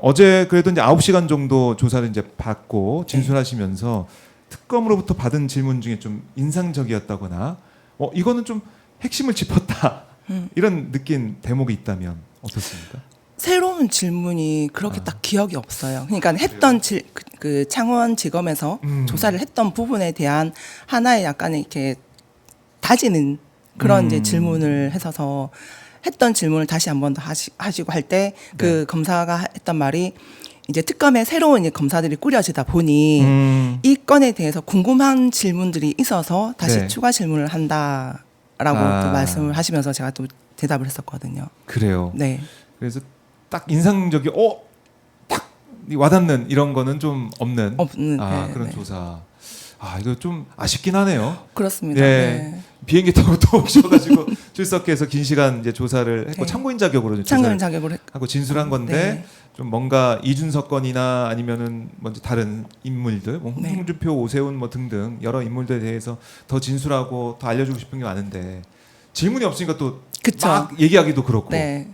어제 그래도 이제 9시간 정도 조사를 이제 받고 진술하시면서 특검으로부터 받은 질문 중에 좀 인상적이었다거나 이거는 좀 핵심을 짚었다 이런 느낀 대목이 있다면 어떻습니까? 새로운 질문이 그렇게 딱 기억이 없어요. 그러니까 했던 그 창원지검에서 조사를 했던 부분에 대한 하나의 약간의 이렇게 다지는 그런 이제 질문을 해서서 했던 질문을 다시 한 번 더 하시고 할 때 그 검사가 했던 말이 이제 특검에 새로운 이제 검사들이 꾸려지다 보니 이 건에 대해서 궁금한 질문들이 있어서 다시 추가 질문을 한다라고 또 말씀을 하시면서 제가 또 대답을 했었거든요. 그래요. 네. 그래서 딱 인상적이 딱 와닿는 이런 거는 좀 없는 네, 그런 네. 조사. 이거 좀 아쉽긴 하네요. 그렇습니다. 네. 네. 비행기 타고 또 오셔가지고 출석해서 긴 시간 이제 조사를 했고 네. 참고인 자격으로 참고인 자격으로 하고 진술한 건데 네. 좀 뭔가 이준석 건이나 아니면은 먼저 다른 인물들, 네. 홍준표, 오세훈 뭐 등등 여러 인물들에 대해서 더 진술하고 더 알려주고 싶은 게 많은데 질문이 없으니까 또 막 얘기하기도 그렇고. 네.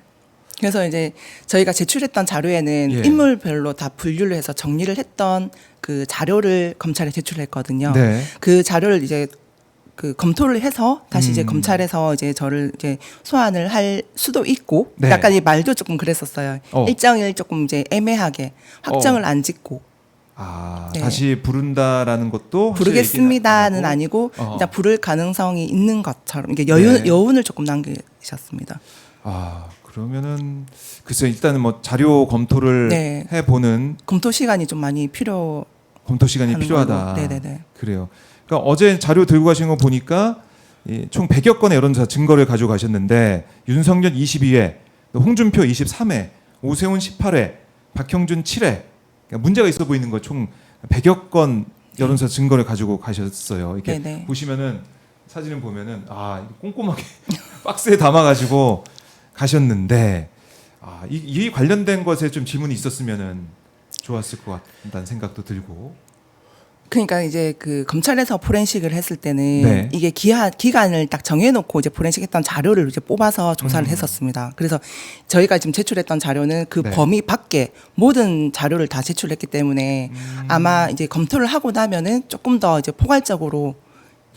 그래서 이제 저희가 제출했던 자료에는 예. 인물별로 다 분류를 해서 정리를 했던 그 자료를 검찰에 제출했거든요. 네. 그 자료를 이제 그 검토를 해서 다시 이제 검찰에서 이제 저를 이제 소환을 할 수도 있고 네. 약간 이 말도 조금 그랬었어요. 일정을 조금 이제 애매하게 확정을 안 짓고 네. 다시 부른다라는 것도 부르겠습니다는 아니고 일단 부를 가능성이 있는 것처럼 이게 여운을 조금 남기셨습니다. 그러면은 글쎄 일단은 뭐 자료 검토를 해보는 검토 시간이 좀 많이 필요하다. 네네네. 그래요. 그러니까 어제 자료 들고 가신 거 보니까 총 100여 건의 여론조사 증거를 가지고 가셨는데 윤석열 22회, 홍준표 23회, 오세훈 18회, 박형준 7회. 그러니까 문제가 있어 보이는 거 총 100여 건 여론조사 증거를 가지고 가셨어요. 이렇게 네네. 보시면은 사진을 보면은 꼼꼼하게 박스에 담아가지고 가셨는데 이 관련된 것에 좀 질문이 있었으면은 좋았을 것 같다는 생각도 들고. 그러니까 이제 그 검찰에서 포렌식을 했을 때는 이게 기간을 딱 정해놓고 이제 포렌식했던 자료를 이제 뽑아서 조사를 했었습니다. 그래서 저희가 지금 제출했던 자료는 그 범위 밖에 모든 자료를 다 제출했기 때문에 아마 이제 검토를 하고 나면은 조금 더 이제 포괄적으로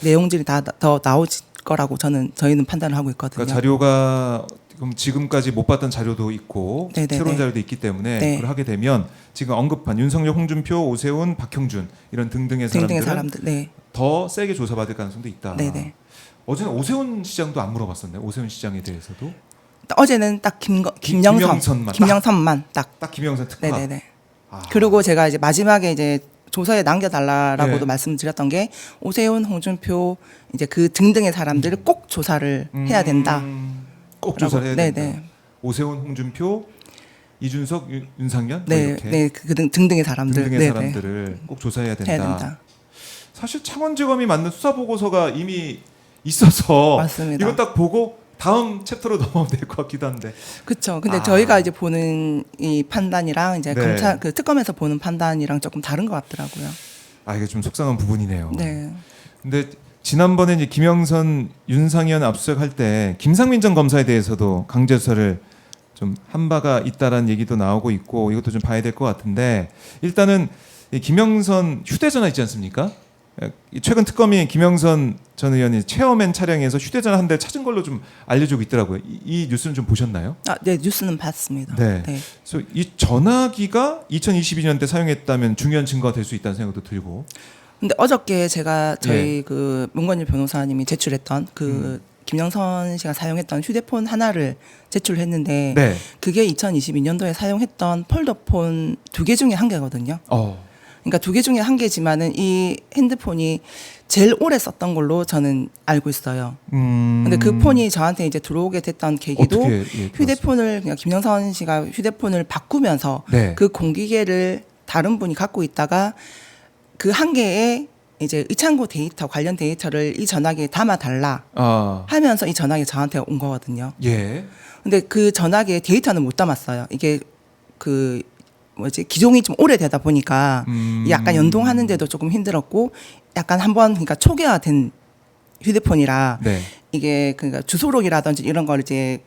내용들이 더 나올 거라고 저희는 판단을 하고 있거든요. 그러니까 자료가 지금까지 못 봤던 자료도 있고 새로운 자료도 있기 때문에 그걸 하게 되면 지금 언급한 윤석열, 홍준표, 오세훈, 박형준 이런 등등의 사람들은 더 세게 조사받을 가능성도 있다. 네네. 어제는 오세훈 시장도 안 물어봤었네요. 오세훈 시장에 대해서도. 어제는 딱 김영선만 딱 김영선 특파. 네네네. 그리고 제가 이제 마지막에 이제 조사에 남겨달라라고도 말씀드렸던 게 오세훈, 홍준표 이제 그 등등의 사람들을 꼭 조사를 해야 된다. 꼭 조사를 해야 된다. 네네. 오세훈, 홍준표, 이준석, 윤상현 이렇게 그 등등의 사람들을 꼭 조사해야 된다. 사실 창원지검이 만든 수사 보고서가 이미 있어서 맞습니다. 이거 딱 보고 다음 챕터로 넘어가면 될 것 같기도 한데. 그렇죠. 근데 저희가 이제 보는 이 판단이랑 이제 검찰 그 특검에서 보는 판단이랑 조금 다른 것 같더라고요. 이게 좀 속상한 부분이네요. 네. 근데 지난번에 이제 김영선, 윤상현 압수수색할 때 김상민 전 검사에 대해서도 강제 수사를 좀 한 바가 있다라는 얘기도 나오고 있고 이것도 좀 봐야 될 것 같은데 일단은 이 김영선 휴대전화 있지 않습니까? 최근 특검이 김영선 전 의원이 체어맨 차량에서 휴대전화 한 대 찾은 걸로 좀 알려지고 있더라고요. 이 뉴스는 좀 보셨나요? 네, 뉴스는 봤습니다. 네. 그래서 이 전화기가 2022년 때 사용했다면 중요한 증거가 될 수 있다는 생각도 들고. 근데 어저께 제가 저희 그 문건일 변호사님이 제출했던 그 김영선 씨가 사용했던 휴대폰 하나를 제출했는데 그게 2022년도에 사용했던 폴더폰 2개 중에 한 개거든요. 그러니까 2개 중에 한 개지만은 이 핸드폰이 제일 오래 썼던 걸로 저는 알고 있어요. 근데 그 폰이 저한테 이제 들어오게 됐던 계기도 휴대폰을 그냥 김영선 씨가 휴대폰을 바꾸면서 그 공기계를 다른 분이 갖고 있다가 그 한 개의 이제 의창구 데이터 관련 데이터를 이 전화기에 담아달라 하면서 이 전화기 저한테 온 거거든요. 근데 그 전화기에 데이터는 못 담았어요. 이게 그 기종이 좀 오래되다 보니까 약간 연동하는데도 조금 힘들었고 약간 한번 그러니까 초기화된 휴대폰이라 이게 그러니까 주소록이라든지 이런 걸 이제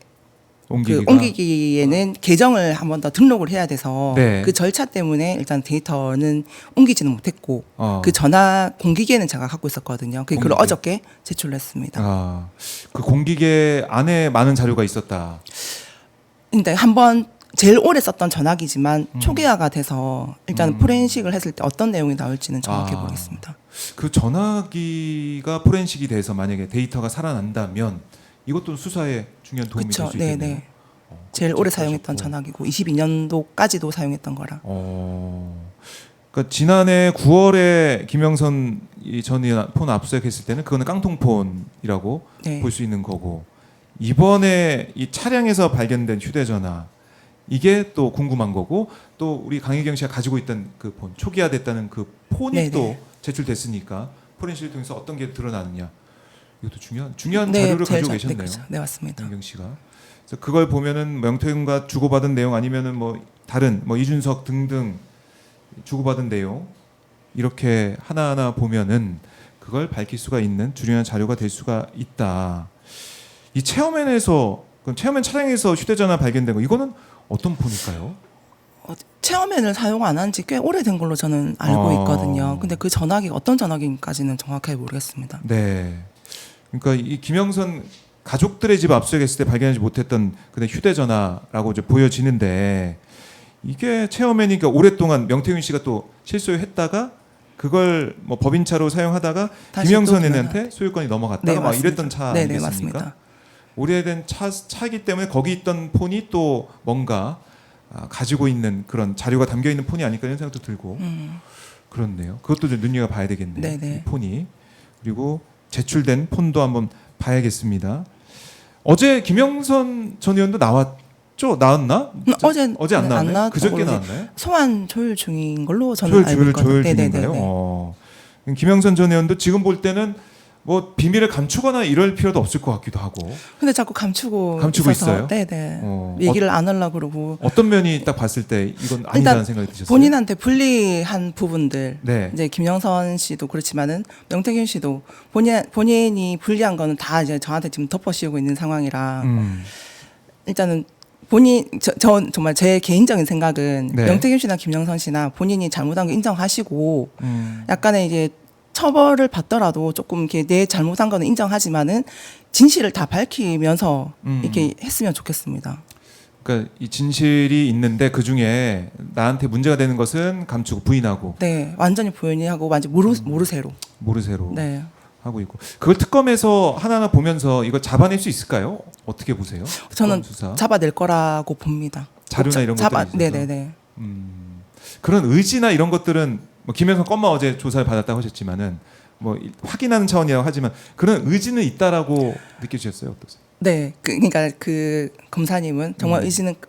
옮기기에는 계정을 한 번 더 등록을 해야 돼서 네. 그 절차 때문에 일단 데이터는 옮기지는 못했고 그 전화 공기계는 제가 갖고 있었거든요. 그걸 공기계. 어저께 제출했습니다. 그 공기계 안에 많은 자료가 있었다. 근데 한번 제일 오래 썼던 전화기지만 초기화가 돼서 일단 포렌식을 했을 때 어떤 내용이 나올지는 정확히 모르겠습니다. 그 전화기가 포렌식이 돼서 만약에 데이터가 살아난다면 이것도 수사에 중요한 도움이 될 수 있겠네요. 네네. 제일 오래 사용했던 전화기고 22년도까지도 사용했던 거라. 그러니까 지난해 9월에 김영선 전 의원 폰 압수수색했을 때는 그거는 깡통폰이라고 네. 볼 수 있는 거고 이번에 이 차량에서 발견된 휴대전화 이게 또 궁금한 거고 또 우리 강혜경 씨가 가지고 있던 그 폰 초기화됐다는 그 폰이 네네. 또 제출됐으니까 포렌식을 통해서 어떤 게 드러나느냐 이것도 중요한 네, 자료를 제일 가지고 네, 계셨네요. 그렇죠. 네, 맞습니다. 강혜경 씨가 그래서 그걸 보면은 명태균과 주고받은 내용 아니면은 뭐 다른 뭐 이준석 등등 주고받은 내용 이렇게 하나하나 보면은 그걸 밝힐 수가 있는 중요한 자료가 될 수가 있다. 이 체험엔에서 체험엔 차량에서 휴대전화 발견된 거 이거는 어떤 폰일까요? 체험엔을 사용 안 한 지 꽤 오래된 걸로 저는 알고 있거든요. 근데 그 전화기가 어떤 전화기인지까지는 정확하게 모르겠습니다. 네. 그러니까 이 김영선 가족들의 집 압수수색했을 때 발견하지 못했던 그때 휴대전화라고 이제 보여지는데 이게 체험엔이니까 오랫동안 명태균 씨가 또 실소유했다가 그걸 뭐 법인차로 사용하다가 다시 김영선 또 의원한테 소유권이 넘어갔다가 네, 막 맞습니다. 이랬던 차 네, 아니겠습니까? 맞습니다. 오래된 차이기 때문에 거기 있던 폰이 또 뭔가 가지고 있는 그런 자료가 담겨 있는 폰이 아닐까 이런 생각도 들고 그렇네요. 그것도 좀 눈여겨봐야 되겠네요. 네네. 이 폰이 그리고 제출된 폰도 한번 봐야겠습니다. 어제 김영선 전 의원도 나왔죠? 나왔나? 어제 안 나왔나요? 나왔던 그저께 걸로 나왔나요? 소환 조율 중인 걸로 저는 알고 있거든요. 조율 중인가요? 김영선 전 의원도 지금 볼 때는 뭐 비밀을 감추거나 이럴 필요도 없을 것 같기도 하고. 근데 자꾸 감추고 있어요? 네네. 얘기를 안 하려고 그러고. 어떤 면이 딱 봤을 때 이건 아니다는 생각이 드셨어요? 본인한테 불리한 부분들. 네. 이제 김영선 씨도 그렇지만은 명태균 씨도 본인이 불리한 거는 다 이제 저한테 지금 덮어씌우고 있는 상황이라 일단은 전 정말 제 개인적인 생각은 네. 명태균 씨나 김영선 씨나 본인이 잘못한 거 인정하시고 약간의 이제 처벌을 받더라도 조금 이렇게 내 잘못한 거는 인정하지만은 진실을 다 밝히면서 이렇게 했으면 좋겠습니다. 그러니까 이 진실이 있는데 그 중에 나한테 문제가 되는 것은 감추고 부인하고. 네, 완전히 부인하고 완전 모르쇠로. 네. 하고 있고. 그걸 특검에서 하나하나 보면서 이거 잡아낼 수 있을까요? 어떻게 보세요? 저는 수사? 잡아낼 거라고 봅니다. 자료나 이런 것들이 있어서. 네네네. 그런 의지나 이런 것들은 뭐 김영선 건마 어제 조사를 받았다고 하셨지만은 뭐 확인하는 차원이라고 하지만 그런 의지는 있다라고 느껴지셨어요? 어떠세요? 네, 그러니까 그 검사님은 정말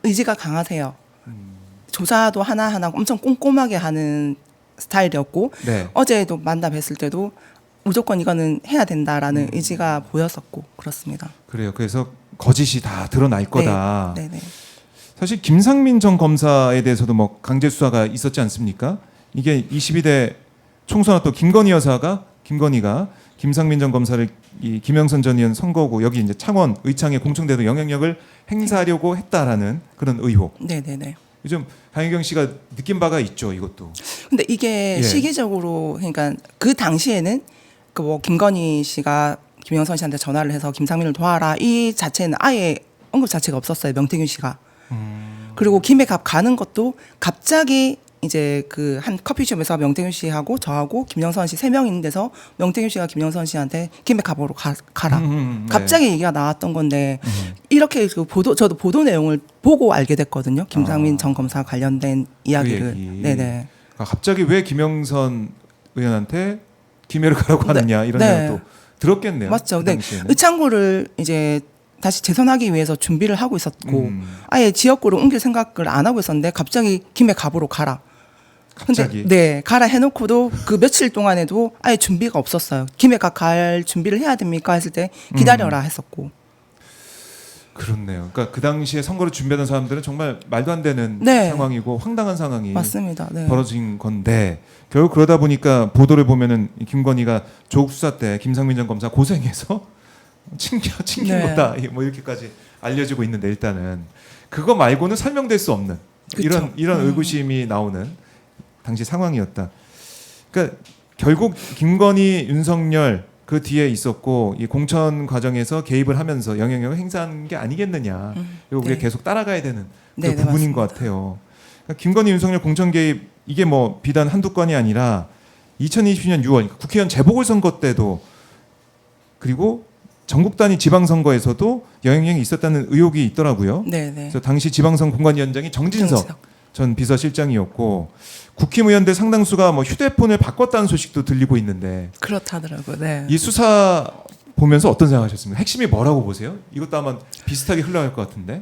의지가 강하세요. 조사도 하나하나 엄청 꼼꼼하게 하는 스타일이었고 네. 어제도 만나 뵀을 때도 무조건 이거는 해야 된다라는 의지가 보였었고 그렇습니다. 그래요. 그래서 거짓이 다 드러날 거다. 네, 네. 사실 김상민 전 검사에 대해서도 뭐 강제 수사가 있었지 않습니까? 이게 22대 총선화 또 김건희가 김상민 전 검사를 이 김영선 전 의원 선거구 여기 이제 창원 의창의 공청대도 영향력을 행사하려고 했다라는 그런 의혹. 네네네. 요즘 강혜경 씨가 느낀 바가 있죠, 이것도. 근데 이게 예. 시기적으로 그러니까 그 당시에는 그 뭐 김건희 씨가 김영선 씨한테 전화를 해서 김상민을 도와라 이 자체는 아예 언급 자체가 없었어요. 명태균 씨가. 그리고 김해갑 가는 것도 갑자기 이제 그 한 커피숍에서 명태균 씨하고 저하고 김영선 씨 3명 있는 데서 명태균 씨가 김영선 씨한테 김해갑으로 가라. 네. 갑자기 얘기가 나왔던 건데 이렇게 그 저도 보도 내용을 보고 알게 됐거든요. 김상민 전 검사 관련된 이야기를. 그 얘기. 네네. 그러니까 갑자기 왜 김영선 의원한테 김해를 가라고 하느냐 이런 네. 생각도 들었겠네요. 맞죠. 그 네. 당시에는. 의창구를 이제 다시 재선하기 위해서 준비를 하고 있었고 아예 지역구로 옮길 생각을 안 하고 있었는데 갑자기 김해갑으로 가라. 갑자기. 네, 가라 해놓고도 그 며칠 동안에도 아예 준비가 없었어요. 김해갑 갈 준비를 해야 됩니까 했을 때 기다려라 했었고. 그렇네요. 그러니까 그 당시에 선거를 준비하던 사람들은 정말 말도 안 되는 네. 상황이고 황당한 상황이 맞습니다. 네. 벌어진 건데 결국 그러다 보니까 보도를 보면은 김건희가 조국 수사 때 김상민 전 검사 고생해서 친 네. 거다 뭐 이렇게까지 알려지고 있는데 일단은 그거 말고는 설명될 수 없는 그쵸. 이런 의구심이 나오는 당시 상황이었다. 그러니까 결국 김건희, 윤석열 그 뒤에 있었고 이 공천 과정에서 개입을 하면서 영향력을 행사한 게 아니겠느냐. 그리고 우리가 네. 계속 따라가야 되는 그 네, 네, 부분인 맞습니다. 것 같아요. 그러니까 김건희, 윤석열 공천 개입 이게 뭐 비단 한두 건이 아니라 2020년 6월 국회의원 재보궐선거 때도 그리고 전국 단위 지방선거에서도 영향력이 있었다는 의혹이 있더라고요. 네, 네. 그래서 당시 지방선 공관위원장이 정진석 정치적. 전 비서실장이었고 국힘의원들 상당수가 뭐 휴대폰을 바꿨다는 소식도 들리고 있는데 그렇다더라고요. 네. 이 수사 보면서 어떤 생각하셨습니까? 핵심이 뭐라고 보세요? 이것도 아마 비슷하게 흘러갈 것 같은데.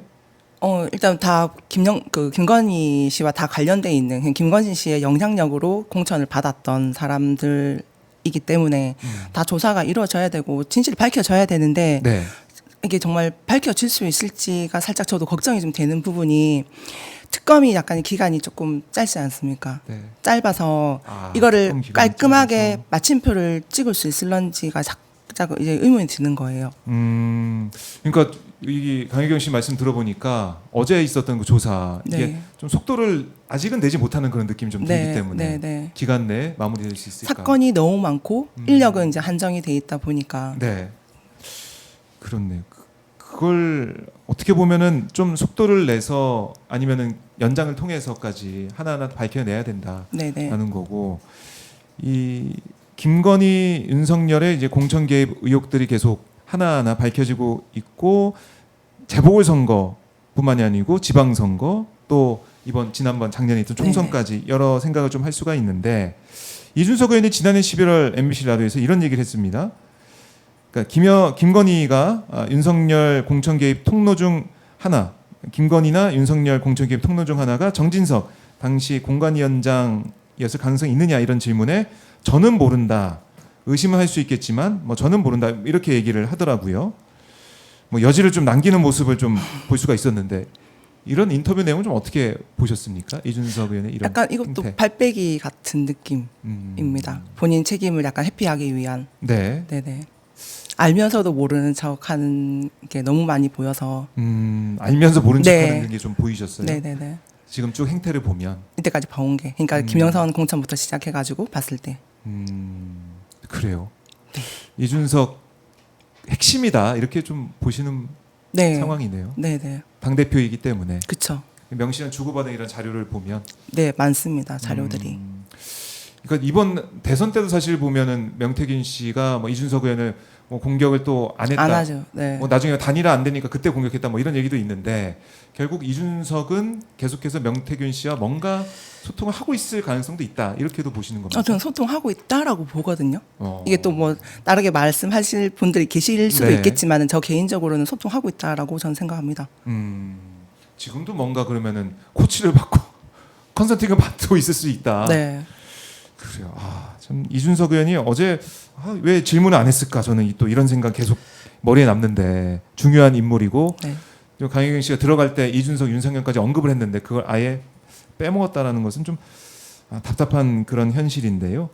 일단 다 김건희 씨와 다 관련돼 있는 그냥 김건희 씨의 영향력으로 공천을 받았던 사람들이기 때문에 다 조사가 이루어져야 되고 진실이 밝혀져야 되는데 네. 이게 정말 밝혀질 수 있을지가 살짝 저도 걱정이 좀 되는 부분이 특검이 약간 기간이 조금 짧지 않습니까? 네. 짧아서 아, 이거를 특검 기간이 깔끔하게 짧아서. 마침표를 찍을 수 있을런지가 자꾸 이제 의문이 드는 거예요. 그러니까 이 강혜경 씨 말씀 들어보니까 어제 있었던 그 조사 이게 네. 좀 속도를 아직은 내지 못하는 그런 느낌이 좀 들기 때문에 네. 기간 내에 마무리될 수 있을까? 사건이 너무 많고 인력은 이제 한정이 돼 있다 보니까 네. 그렇네요. 그걸 어떻게 보면은 좀 속도를 내서 아니면은 연장을 통해서까지 하나하나 밝혀내야 된다라는 네네. 거고 이 김건희, 윤석열의 이제 공천 개입 의혹들이 계속 하나하나 밝혀지고 있고 재보궐선거뿐만이 아니고 지방선거 또 이번 지난번 작년에 있던 총선까지 여러 생각을 좀 할 수가 있는데 이준석 의원이 지난해 11월 MBC 라디오에서 이런 얘기를 했습니다. 그러니까 김건희가 윤석열 공천 개입 통로 중 하나, 김건희나 윤석열 공천 개입 통로 중 하나가 정진석 당시 공관위원장이었을 가능성이 있느냐 이런 질문에 저는 모른다. 의심은 할 수 있겠지만 뭐 저는 모른다 이렇게 얘기를 하더라고요. 뭐 여지를 좀 남기는 모습을 좀 볼 수가 있었는데 이런 인터뷰 내용은 좀 어떻게 보셨습니까? 이준석 의원의 이런 약간 이것도 행태. 발빼기 같은 느낌입니다. 본인 책임을 약간 회피하기 위한. 네. 네네. 알면서도 모르는 척하는 게 너무 많이 보여서. 알면서 모른 네. 척하는 게 좀 보이셨어요. 네네네. 지금 쭉 행태를 보면 이때까지 봐온 게. 그러니까 김영선 공천부터 시작해가지고 봤을 때. 그래요. 이준석 핵심이다 이렇게 좀 보시는 네. 상황이네요. 네네. 당 대표이기 때문에 그쵸. 명시한 주고받은 이런 자료를 보면 네 많습니다 자료들이. 그러니까 이번 대선 때도 사실 보면은 명태균 씨가 뭐 이준석 의원을 뭐 공격을 또 안 했다. 안 하죠. 네. 뭐 나중에 단일화 안 되니까 그때 공격했다 뭐 이런 얘기도 있는데 결국 이준석은 계속해서 명태균 씨와 뭔가 소통을 하고 있을 가능성도 있다 이렇게도 보시는 겁니다. 저는 소통하고 있다라고 보거든요. 어. 이게 또 뭐 다르게 말씀하실 분들이 계실 수도 네. 있겠지만은 저 개인적으로는 소통하고 있다라고 저는 생각합니다. 지금도 뭔가 그러면은 코치를 받고 컨설팅을 받고 있을 수 있다. 네. 그래요. 참 이준석 의원이 어제 왜 질문을 안 했을까 저는 또 이런 생각 계속 머리에 남는데 중요한 인물이고 네. 강혜경 씨가 들어갈 때 이준석, 윤석열까지 언급을 했는데 그걸 아예 빼먹었다라는 것은 좀 답답한 그런 현실인데요.